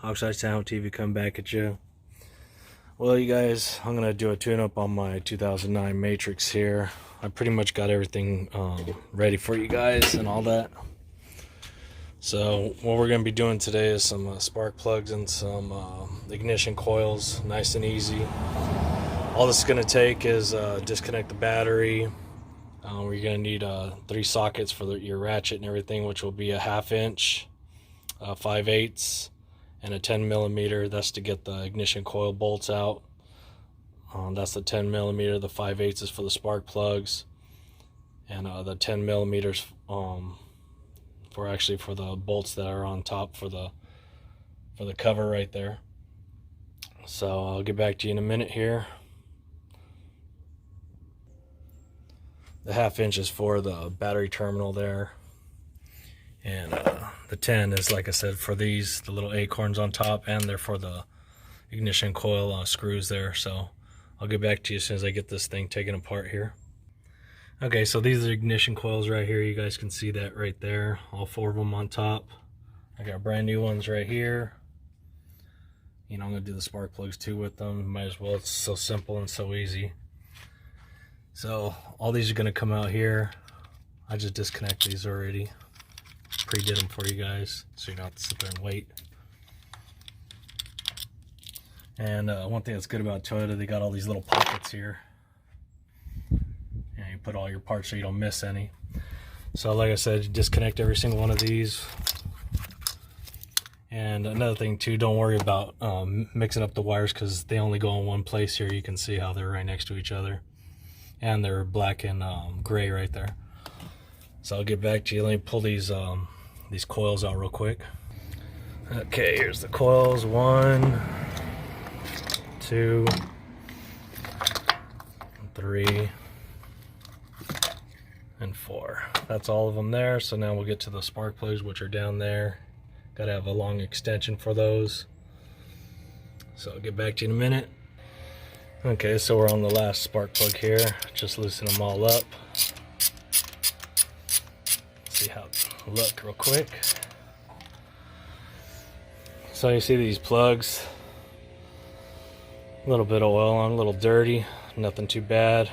Hawkseye Sound TV come back at you. Well, you guys, I'm gonna do a tune-up on my 2009 Matrix here. I pretty much got everything ready for you guys and all that. So what we're gonna be doing today is some spark plugs and some ignition coils, nice and easy. All this is gonna take is disconnect the battery. We're gonna need 3 sockets for your ratchet and everything, which will be a 1/2 inch, 5/8, and a 10 millimeter. That's to get the ignition coil bolts out. That's the 10 millimeter. The 5/8 is for the spark plugs, and the 10 millimeters for the bolts that are on top for the cover right there. So I'll get back to you in a minute here. The 1/2 inch is for the battery terminal there, and the 10 is, like I said, for the little acorns on top, and they're for the ignition coil screws there. So I'll get back to you as soon as I get this thing taken apart here. Okay, so these are the ignition coils right here. You guys can see that right there, all 4 of them on top. I got brand new ones right here. You know, I'm gonna do the spark plugs too with them. Might as well, it's so simple and so easy. So all these are gonna come out here. I just disconnect these already. Pre-did them for you guys, so you don't have to sit there and wait. And one thing that's good about Toyota, they got all these little pockets here. And you put all your parts so you don't miss any. So like I said, you disconnect every single one of these. And another thing too, don't worry about mixing up the wires, because they only go in one place here. You can see how they're right next to each other. And they're black and gray right there. So I'll get back to you. Let me pull these coils out real quick. Okay, here's the coils. 1, 2, 3, and 4. That's all of them there. So now we'll get to the spark plugs, which are down there. Gotta have a long extension for those. So I'll get back to you in a minute. Okay, so we're on the last spark plug here. Just loosen them all up. See how they look real quick. So you see these plugs, a little bit of oil on, a little dirty, nothing too bad.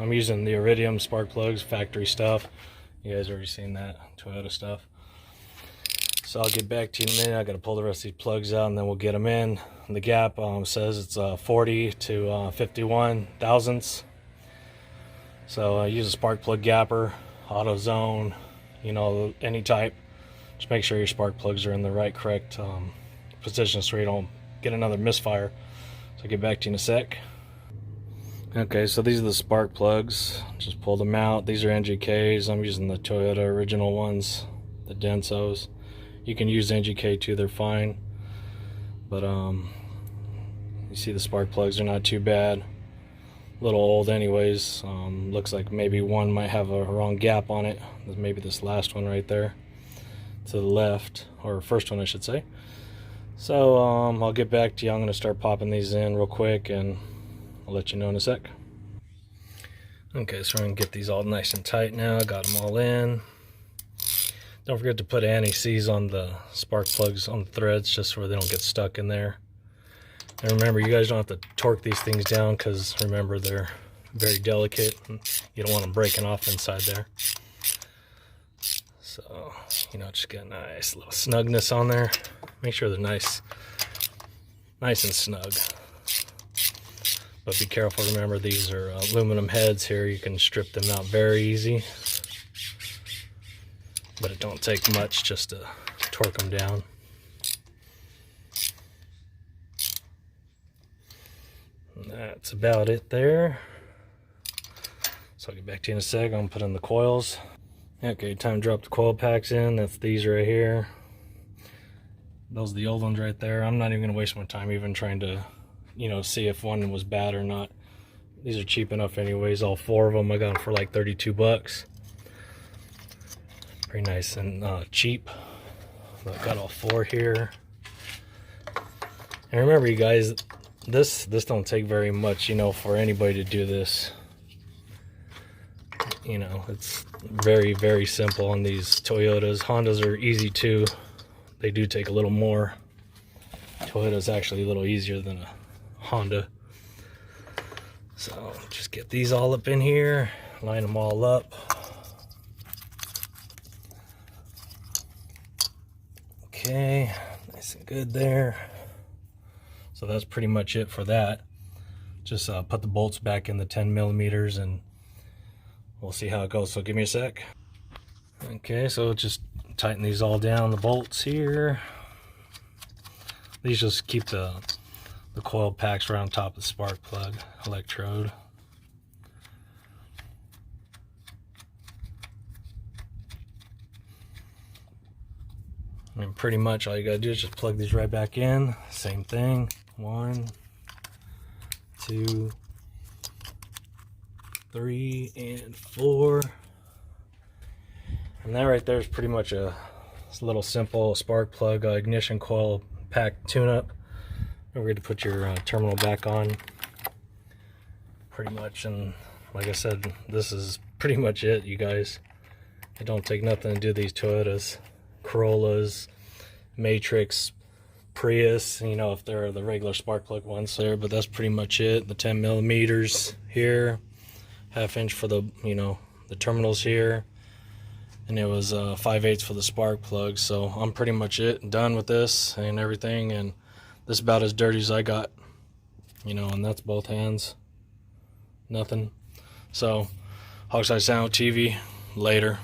I'm using the Iridium spark plugs, factory stuff. You guys already seen that, Toyota stuff. So I'll get back to you in a minute. I gotta pull the rest of these plugs out and then we'll get them in. And the gap says it's 40 to 51 thousandths. So I use a spark plug gapper, auto zone, you know, any type. Just make sure your spark plugs are in the correct position so you don't get another misfire. So I'll get back to you in a sec. Okay, so these are the spark plugs. Just pulled them out. These are NGKs. I'm using the Toyota original ones, the Densos. You can use NGK too, they're fine. But you see the spark plugs are not too bad. A little old anyways. Looks like maybe one might have a wrong gap on it. Maybe this last one right there to the left, or first one I should say. So I'll get back to you. I'm going to start popping these in real quick and I'll let you know in a sec. Okay, so we're going to get these all nice and tight now. Got them all in. Don't forget to put anti-seize on the spark plugs on the threads, just so they don't get stuck in there. And remember, you guys don't have to torque these things down, because remember, they're very delicate. You don't want them breaking off inside there. So, you know, just get a nice little snugness on there. Make sure they're nice and snug. But be careful, remember these are aluminum heads here. You can strip them out very easy. But it don't take much just to torque them down. And that's about it there. So I'll get back to you in a sec. I'm gonna put in the coils. Okay, time to drop the coil packs in. That's these right here. Those are the old ones right there. I'm not even gonna waste my time even trying to, you know, see if one was bad or not. These are cheap enough anyways. All 4 of them I got them for like 32 bucks. Pretty nice and cheap. I've got all 4 here. And remember, you guys, this don't take very much, you know, for anybody to do this. You know, it's very, very simple on these Toyotas. Hondas are easy too. They do take a little more. Toyota's actually a little easier than a Honda. So just get these all up in here, line them all up. Okay, nice and good there. So that's pretty much it for that. Just put the bolts back in the 10 millimeters and we'll see how it goes. So give me a sec. Okay, so just tighten these all down, the bolts here. These just keep the coil packs around top of the spark plug electrode. And pretty much all you gotta do is just plug these right back in. Same thing. 1, 2, 3, and 4. And that right there is pretty much a little simple spark plug ignition coil pack tune-up. We're going to put your terminal back on. Pretty much, and like I said, this is pretty much it, you guys. It don't take nothing to do these Toyotas, Corollas, Matrix, Prius, you know, if they're the regular spark plug ones there, but that's pretty much it. The 10 millimeters here, 1/2 inch for the, you know, the terminals here, and it was 5/8 for the spark plug. So I'm pretty much done with this and everything, and this is about as dirty as I got, you know, and that's both hands, nothing. So Hogside Sound TV later.